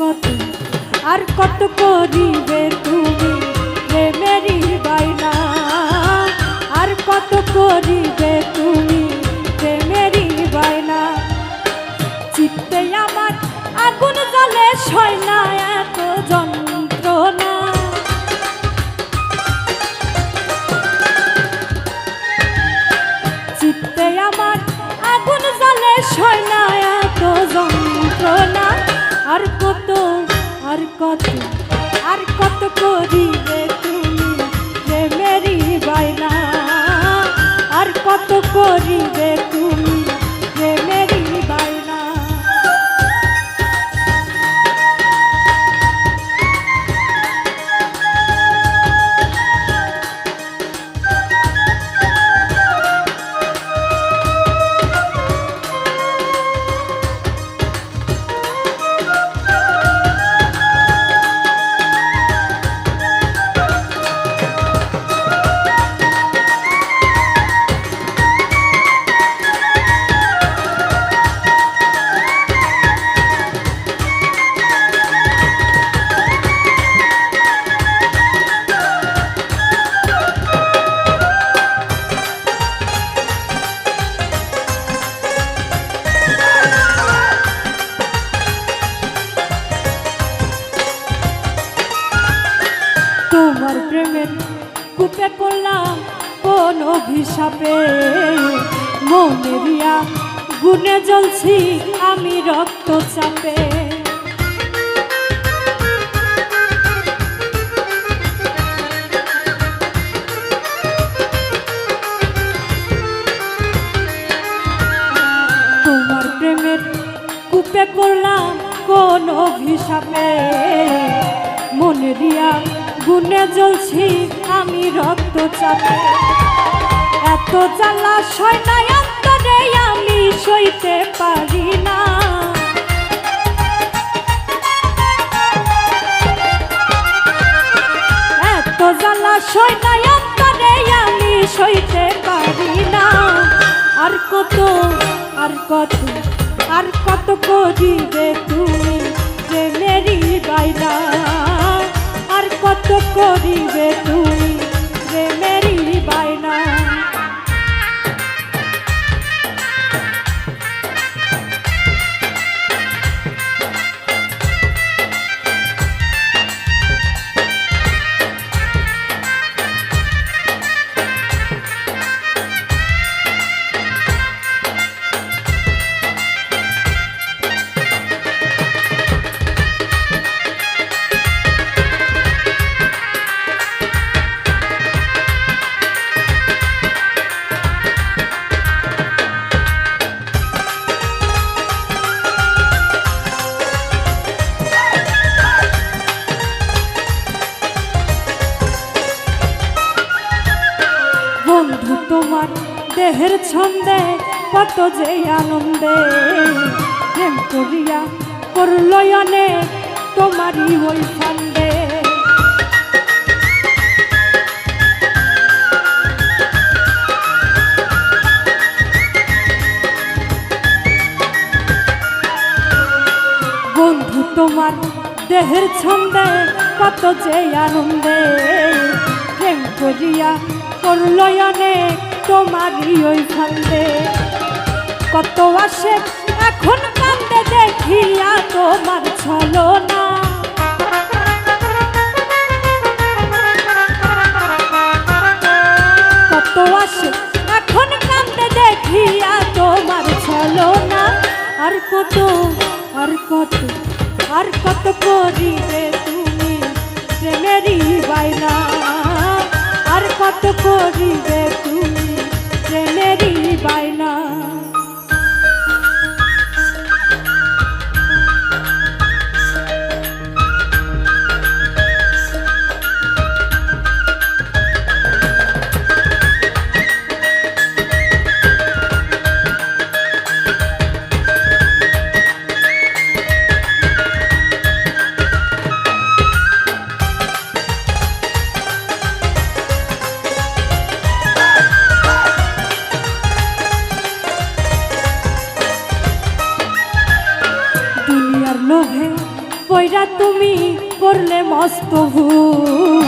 কত আর কত করিবে তুমি প্রেমেরই বাইনা, আর কত করিবে তুমি প্রেমেরই বাইনা। চিত্তে আমার আগুন জ্বলে সয় না এত যন্ত্রণা, চিত্তে আমার আগুন জ্বলে সয় না এত যন্ত্রণা। আর কত আর কত আর কত করিবে তুমি প্রেমেরই বাইনা, আর কত করিবে তুমি প্রেমেরই বাইনা। তোমার প্রেমের কূপে পড়লাম কোন অভিশাপে, মনেরিয়া গুনে জ্বলছি আমি রক্তচাপে। তোমার প্রেমের কূপে পড়লাম কোন অভিশাপে, মনেরিয়া গুনে জ্বলছি আমি রক্তচাপে। এত জ্বালা সয় না অন্তরে আমি সইতে পারি না, এত জ্বালা সয় না অন্তরে আমি সইতে পারি না। আর কত আর কত আর কত করিবে তুমি প্রেমেরই বাইনা, আর কত করিবে তুমি প্রেমেরই বাইনা। বন্ধু তোমার দেহের ছন্দে কত যে আনন্দে, প্রেম করিয়া করল অনেক তোমারই ওই ফান্দে। বন্ধু তোমার দেহের ছন্দে কত যে আনন্দে, প্রেম করিয়া করল অনেক তোমারই ওই ফান্দে। কত আসে এখন কান্দে দেখিয়া তোমার ছলনা, কত আসে এখন কান্দে দেখিয়া তোমার ছলনা। আর কত আর কত আর কত করিবে তুমি প্রেমেরই বাইনা, আর কত করিবে তুমি প্রেমেরই বাইনা। কইরা তুমি করলে মস্ত ভুল,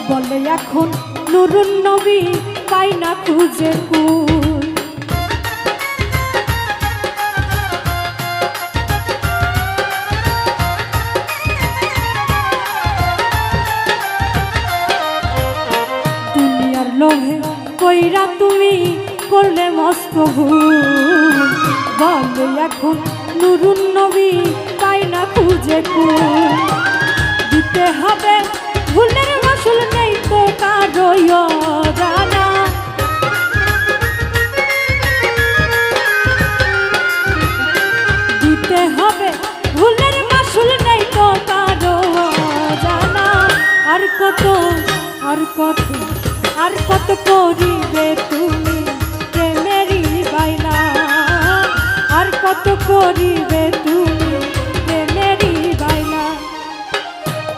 বলে এখন নুরুন নবী পাই না খুঁজে কুল। দুনিয়ার লোভে কইরা তুমি করলে মস্ত ভুল, বলে এখন নুরুন নবী পাই না খুঁজে কুল। দিতে হবে ভুলের মাসুল, নেই তো কারো জানা। দিতে হবে ভুলের মাসুল, নেই তো কারো জানা। আর কত আর কত আর কত করিবে তুমি প্রেমেরই বায়না, আর কত করিবে তুমি প্রেমেরই বায়না।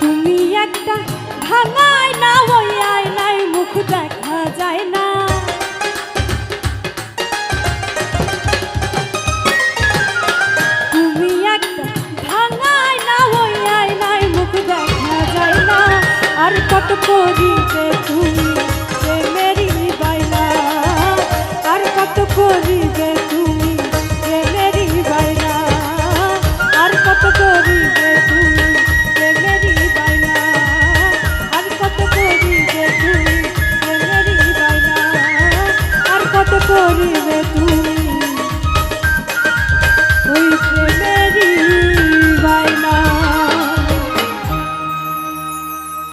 তুমি একটা ভাঙায় না ওই আয়নায় মুখ দেখা যায় না। তুমি একটা ভাঙায় না ওই আয়নায় মুখ দেখা যায় না। আর কত করিবে তুমি প্রেমেরই বায়না, আর কত করিবে তুমি প্রেমেরই বায়না, আর কত করিবে তুমি প্রেমেরই বায়না, আর কত করিবে তুমি প্রেমেরই বায়না, আর কত করিবে তুমি।